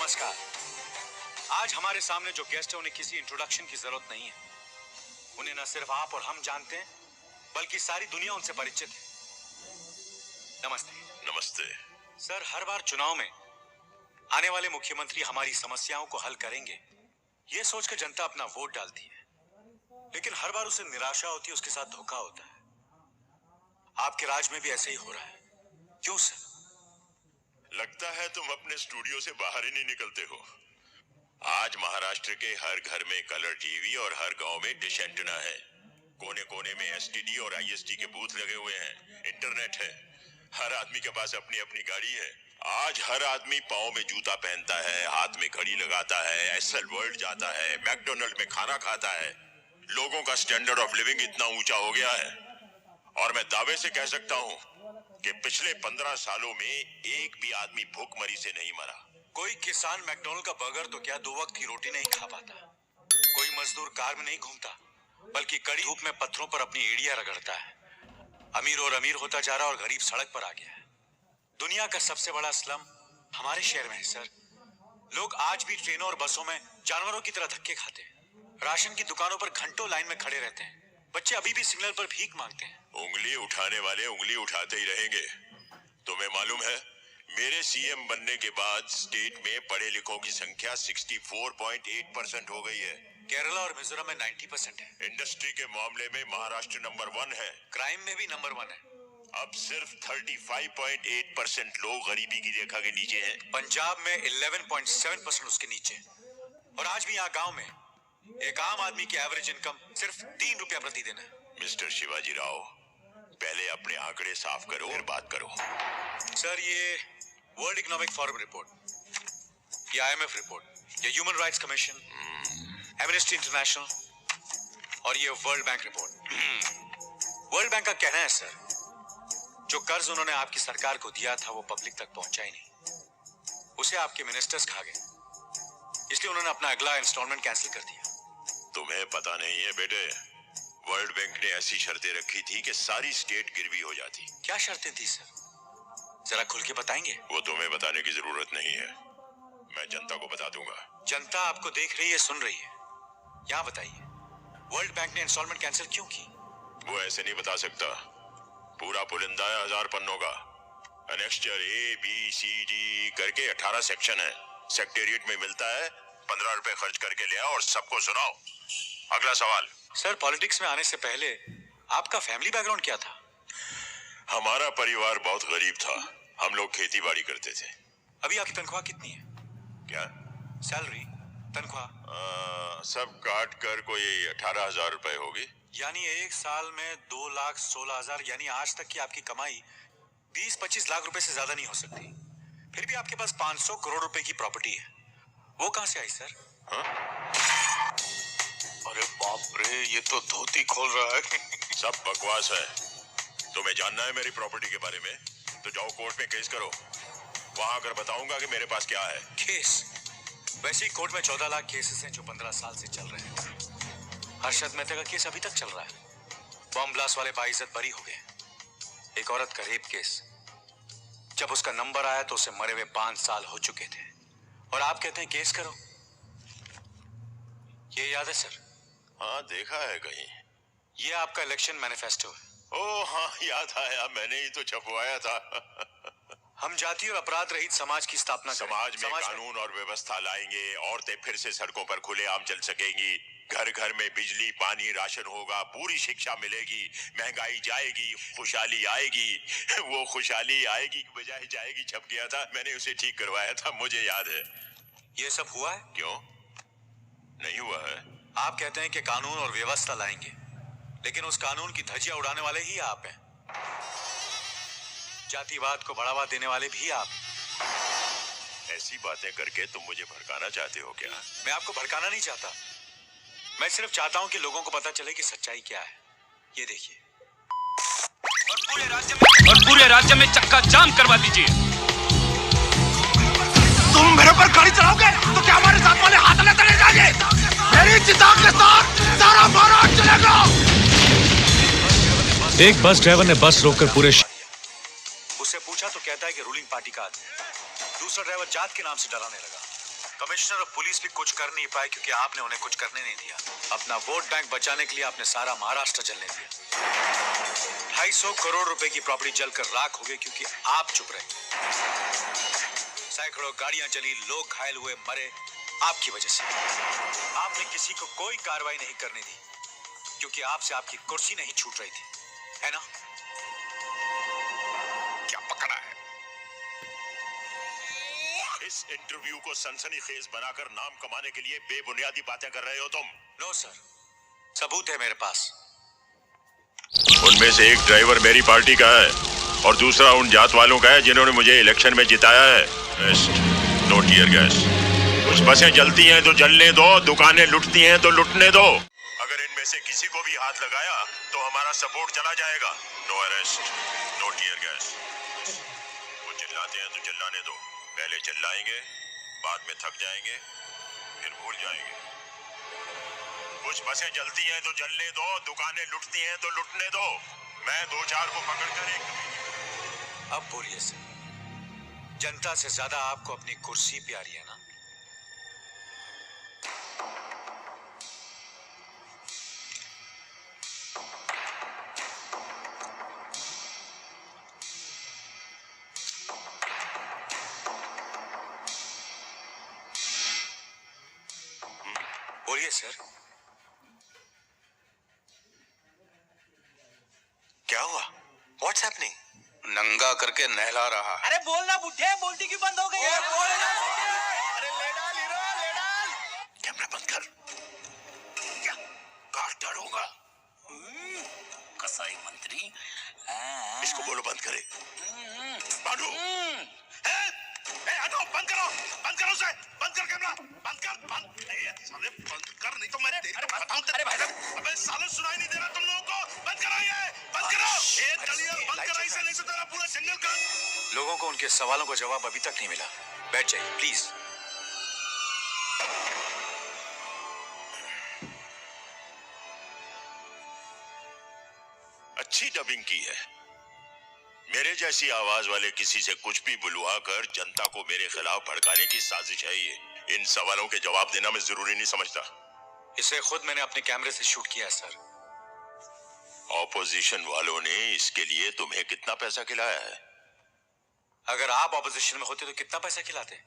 नमस्कार। आज हमारे सामने जो गेस्ट है उन्हें किसी इंट्रोडक्शन की जरूरत नहीं है। उन्हें न सिर्फ आप और हम जानते हैं बल्कि सारी दुनिया उनसे परिचित है। नमस्ते। नमस्ते सर, हर बार चुनाव में आने वाले मुख्यमंत्री हमारी समस्याओं को हल करेंगे ये सोचकर जनता अपना वोट डालती है, लेकिन हर बार उसे निराशा होती है, उसके साथ धोखा होता है। आपके राज में भी ऐसे ही हो रहा है, क्यों सर? लगता है तुम अपने स्टूडियो से बाहर ही नहीं निकलते हो। आज महाराष्ट्र के हर घर में कलर टीवी और हर गांव में डिश एंटेना है। कोने कोने में एसटीडी और आईएसटी के बूथ लगे हुए हैं। इंटरनेट है। हर आदमी के पास अपनी अपनी गाड़ी है। आज हर आदमी पाँव में जूता पहनता है, हाथ में घड़ी लगाता है, एसएल वर्ल्ड जाता है, मैकडोनल्ड में खाना खाता है। लोगों का स्टैंडर्ड ऑफ लिविंग इतना ऊंचा हो गया है और मैं दावे से कह सकता हूँ कि पिछले 15 सालों में एक भी आदमी भूखमरी से नहीं मरा। कोई किसान मैकडोनल्ड का बर्गर तो क्या 2 वक्त की रोटी नहीं खा पाता। कोई मजदूर कार में नहीं घूमता बल्कि कड़ी धूप में पत्थरों पर अपनी एड़ियां रगड़ता है। अमीर और अमीर होता जा रहा और गरीब सड़क पर आ गया है। दुनिया का सबसे बड़ा स्लम हमारे शहर में है सर। लोग आज भी ट्रेनों और बसों में जानवरों की तरह धक्के खाते हैं। राशन की दुकानों पर घंटों लाइन में खड़े रहते हैं। बच्चे अभी भी सिग्नल पर भीख मांगते हैं। उंगली उठाने वाले उंगली उठाते ही रहेंगे। तुम्हें मालूम है, मेरे सीएम बनने के बाद स्टेट में पढ़े लिखों की संख्या 64.8% हो गई है। केरला और मिजोरम में 90% है। इंडस्ट्री के मामले में महाराष्ट्र नंबर 1 है। क्राइम में भी नंबर 1 है। अब सिर्फ 35.8% लोग गरीबी की रेखा के नीचे हैं। पंजाब में 11.7% उसके नीचे। और आज भी यहाँ गांव में एक आम आदमी की एवरेज इनकम सिर्फ 3 रुपया प्रतिदिन है। मिस्टर शिवाजी राव, पहले अपने आंकड़े साफ करो और बात करो। सर, ये वर्ल्ड इकोनॉमिक फोरम रिपोर्ट, ये आईएमएफ रिपोर्ट, ये human rights commission, amnesty international और ये world bank report. World bank का कहना है सर, जो कर्ज उन्होंने आपकी सरकार को दिया था वो पब्लिक तक पहुंचा ही नहीं। उसे आपके मिनिस्टर्स खा गए, इसलिए उन्होंने अपना अगला इंस्टॉलमेंट कैंसिल कर दिया। तुम्हें पता नहीं है बेटे, वर्ल्ड बैंक ने ऐसी शर्तें रखी थी कि सारी स्टेट गिरवी हो जाती। क्या शर्तें थी सर? जरा खुल के बताएंगे। वो तुम्हें बताने की जरूरत नहीं है, मैं जनता को बता दूंगा। जनता आपको देख रही है, सुन रही है। यहाँ बताइए, वर्ल्ड बैंक ने इंस्टॉलमेंट कैंसिल क्यों की? वो ऐसे नहीं बता सकता। पूरा पुलिंदा है 1000 पन्नों का। एनेक्स्चर ABCD करके 18 सेक्शन है। सेक्रेटेरिएट में मिलता है। 15 रुपए खर्च करके ले आओ और सबको सुनाओ। अगला सवाल। सर, पॉलिटिक्स में आने से पहले आपका फैमिली बैकग्राउंड क्या था? हमारा परिवार बहुत गरीब था। हम लोग खेती बाड़ी करते थे। अभी आपकी तनख्वाह कितनी है? क्या? सैलरी, तनख्वाह? सब काट कर कोई 18,000 रुपए होगी। यानी एक साल में 2,16,000, यानी आज तक की आपकी कमाई 20-25 लाख रुपए से ज्यादा नहीं हो सकती। फिर भी आपके पास 500 करोड़ रुपए की प्रॉपर्टी है, वो कहां से आई सर? अरे बाप रे, ये तो धोती खोल रहा है। सब बकवास है। तुम्हें जानना है मेरी प्रॉपर्टी के बारे में तो जाओ कोर्ट में केस करो। वहां आकर बताऊंगा कि मेरे पास क्या है। केस? वैसे ही कोर्ट में 14 लाख केसेस हैं जो 15 साल से चल रहे हैं। हर्षद मेहता का केस अभी तक चल रहा है। बॉम्ब ब्लास्ट वाले बाइज्जत बरी हो गए। एक औरत का रेप केस, जब उसका नंबर आया तो उसे मरे हुए 5 साल हो चुके थे और आप कहते हैं केस करो। ये याद है सर? हाँ, देखा है कहीं। ये आपका इलेक्शन मैनिफेस्टो है। ओह हाँ, याद आया, मैंने ही तो छपवाया था। हम जाति और अपराध रहित समाज की स्थापना समाज में कानून और व्यवस्था लाएंगे। औरतें फिर से सड़कों पर खुलेआम चल सकेंगी। घर घर में बिजली, पानी, राशन होगा। पूरी शिक्षा मिलेगी। महंगाई जाएगी, खुशहाली आएगी। वो खुशहाली आएगी की बजाय जाएगी छप गया था। मैंने उसे ठीक करवाया था, मुझे याद है। ये सब हुआ है? क्यों नहीं हुआ है? आप कहते हैं कि कानून और व्यवस्था लाएंगे, लेकिन उस कानून की धज्जियां उड़ाने वाले ही आप हैं। जातिवाद को बढ़ावा देने वाले भी आप। ऐसी बातें करके तुम मुझे भड़काना चाहते हो क्या? मैं आपको भड़काना नहीं चाहता, मैं सिर्फ चाहता हूं कि लोगों को पता चले कि सच्चाई क्या है। ये देखिए। और पूरे राज्य में चक्का जाम करवा दीजिए। तुम मेरे पर गाड़ी चलाओगे तो क्या हमारे साथ वाले हाथ न चले जाएंगे? मेरी चिता के साथ सारा महाराज चलेगा। एक बस ड्राइवर ने बस रोककर पूरे उससे पूछा तो कहता है कि रूलिंग पार्टी का आदमी। दूसरा ड्राइवर जात के नाम से डराने लगा। कमिश्नर और पुलिस भी कुछ कर नहीं पाए क्योंकि आपने उन्हें कुछ करने नहीं दिया। अपना वोट बैंक बचाने के लिए आपने सारा महाराष्ट्र जलने दिया। 250 करोड़ रुपए की प्रॉपर्टी जलकर राख हो गई क्योंकि आप चुप रहे। सैकड़ों गाड़ियां जली, लोग घायल हुए, मरे आपकी वजह से। आपने किसी को कोई कार्रवाई नहीं करने दी क्योंकि आपसे आपकी कुर्सी नहीं छूट रही थी, है ना? क्या पकड़ा है? इस इंटरव्यू को सनसनीखेज बनाकर नाम कमाने के लिए बेबुनियादी बातें कर रहे हो तुम। नो सर, सबूत है मेरे पास। उनमें से एक ड्राइवर मेरी पार्टी का है और दूसरा उन जात वालों का है जिन्होंने मुझे इलेक्शन में जिताया है। No tear gas. कुछ बसें जलती हैं तो जलने दो, दुकानें लुटती हैं तो लुटने दो। अगर इनमें से किसी को भी हाथ लगाया तो हमारा सपोर्ट चला जाएगा। No arrest, no tear gas. वो चिल्लाते हैं तो चिल्लाने दो। पहले चिल्लाएंगे, बाद में थक जाएंगे, फिर भूल जाएंगे। कुछ बसें जलती हैं तो जलने दो, दुकानें लुटती हैं तो लुटने दो। मैं 2-4 को पकड़कर एक। अब बोलिए सर, जनता से ज्यादा आपको अपनी कुर्सी प्यारी है ना? बोलिए सर, क्या हुआ? What's happening? नंगा करके नहला रहा है। अरे बोलना बुढ़े, बोलती क्यों बंद हो गई? अरे ले डाल हीरो, ले डाल। कैमरा बंद कर। क्या काट डालूंगा? कसाई मंत्री इसको बोलो बंद करे। बांधो। हटो, बंद करो उसे, बंद कर कैमरा, बंद कर, साले बंद कर नहीं तो मैं बताऊं तेरे भाई साहब। अबे साले सुनाई नहीं दे रहा तुम लोगों को? बंद करो ये, बंद करो। ये दलिया बंद करो इसे, नहीं तो तेरा पूरा जंगल का। लोगों को उनके सवालों का जवाब अभी तक नहीं मिला। बैठ जाइए प्लीज। अच्छी डबिंग की है। मेरे जैसी आवाज वाले किसी से कुछ भी बुलवा कर जनता को मेरे खिलाफ भड़काने की साजिश है ये। इन सवालों के जवाब देना मैं जरूरी नहीं समझता। इसे खुद मैंने अपने कैमरे से शूट किया है सर। ऑपोजिशन वालों ने इसके लिए तुम्हें कितना पैसा खिलाया है? अगर आप ऑपोजिशन में होते तो कितना पैसा खिलाते?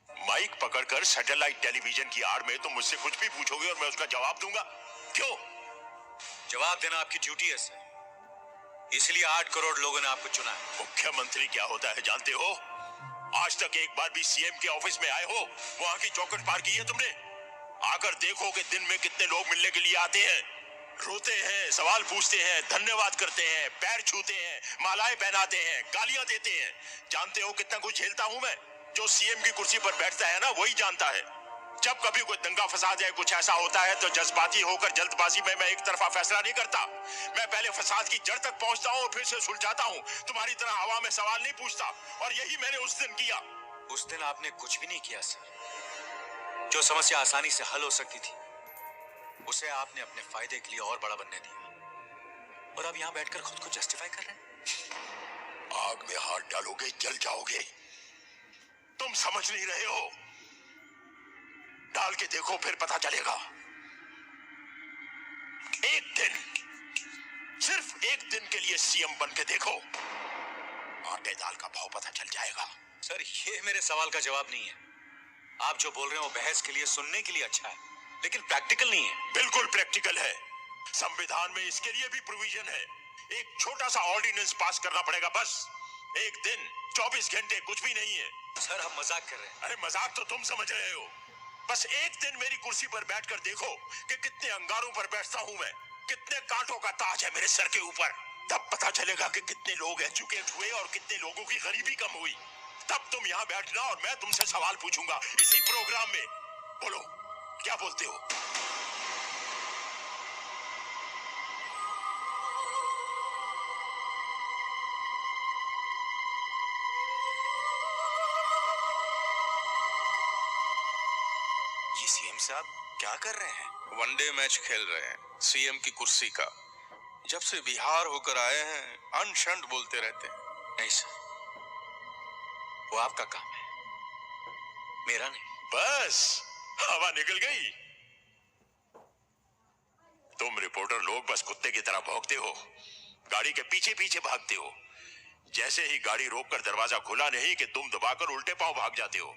माइक पकड़कर सैटेलाइट टेलीविजन की आड़ में तुम मुझसे कुछ भी पूछोगे और मैं उसका जवाब दूंगा। क्यों? जवाब देना आपकी ड्यूटी है सर, इसलिए 8 करोड़ लोगों ने आपको चुना है। मुख्यमंत्री क्या होता है जानते हो? आज तक एक बार भी सीएम के ऑफिस में आए हो? वहां की चौखट पार की है तुमने? आकर देखो कि दिन में कितने लोग मिलने के लिए आते हैं, रोते हैं, सवाल पूछते हैं, धन्यवाद करते हैं, पैर छूते हैं, मालाएं पहनाते हैं, गालियां देते हैं। जानते हो कितना कुछ झेलता हूं मैं? जो सीएम की कुर्सी पर बैठता है ना, वही जानता है। जब कभी कोई दंगा फसाद या कुछ ऐसा होता है तो जज्बाती होकर जल्दबाजी में मैं एक तरफा फैसला नहीं करता। मैं पहले फसाद की जड़ तक पहुंचता हूं और फिर से सुलझाता हूं। तुम्हारी तरह हवा में सवाल नहीं पूछता, और यही मैंने उस दिन किया। उस दिन आपने कुछ भी नहीं किया सर। जो समस्या आसानी से हल हो सकती थी उसे आपने अपने फायदे के लिए और बड़ा बनने दिया, और अब यहां बैठकर खुद को जस्टिफाई कर रहे हैं। आग में हाथ डालोगे जल जाओगे। तुम समझ नहीं रहे हो। डाल के देखो फिर पता चलेगा। एक दिन, सिर्फ एक दिन के लिए सीएम बन के देखो, आटे दाल का भाव पता चल जाएगा। सर ये मेरे सवाल का जवाब नहीं है। आप जो बोल रहे हो बहस के लिए, सुनने के लिए अच्छा है, लेकिन प्रैक्टिकल नहीं है। बिल्कुल प्रैक्टिकल है। संविधान में इसके लिए भी प्रोविजन है। एक छोटा सा ऑर्डिनेंस पास करना पड़ेगा बस। एक दिन, 24 घंटे, कुछ भी नहीं है। सर आप मजाक कर रहे हैं। अरे मजाक तो तुम समझ रहे हो। बस एक दिन मेरी कुर्सी पर बैठकर देखो कि कितने अंगारों पर बैठता हूं मैं, कितने कांटों का ताज है मेरे सर के ऊपर। तब पता चलेगा कि कितने लोग एजुकेट हुए और कितने लोगों की गरीबी कम हुई। तब तुम यहाँ बैठना और मैं तुमसे सवाल पूछूंगा इसी प्रोग्राम में। बोलो क्या बोलते हो? ये सीएम साहब क्या कर रहे हैं? वनडे मैच खेल रहे हैं सीएम की कुर्सी का। जब से बिहार होकर आए हैं अनशंट बोलते रहते हैं। नहीं सर, वो आपका काम है। मेरा नहीं। बस हवा निकल गई। तुम रिपोर्टर लोग बस कुत्ते की तरह भौंकते हो, गाड़ी के पीछे पीछे भागते हो। जैसे ही गाड़ी रोककर दरवाजा खुला नहीं कि तुम दबाकर उल्टे पांव भाग जाते हो।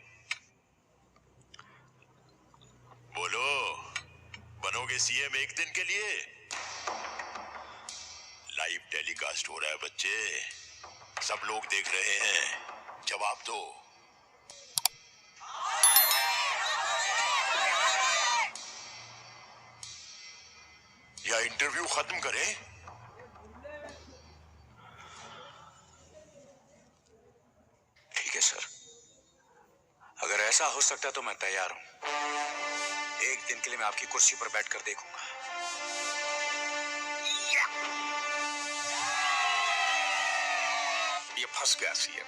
बोलो, बनोगे सीएम एक दिन के लिए? लाइव टेलीकास्ट हो रहा है बच्चे, सब लोग देख रहे हैं, जवाब दो। या इंटरव्यू खत्म करें? ठीक है सर, अगर ऐसा हो सकता है तो मैं तैयार हूं। एक दिन के लिए मैं आपकी कुर्सी पर बैठकर देखूंगा। ये फंस गया सीएम,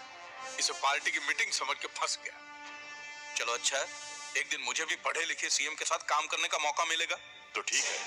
इसे पार्टी की मीटिंग समझ के फंस गया। चलो अच्छा है, एक दिन मुझे भी पढ़े लिखे सीएम के साथ काम करने का मौका मिलेगा तो ठीक है।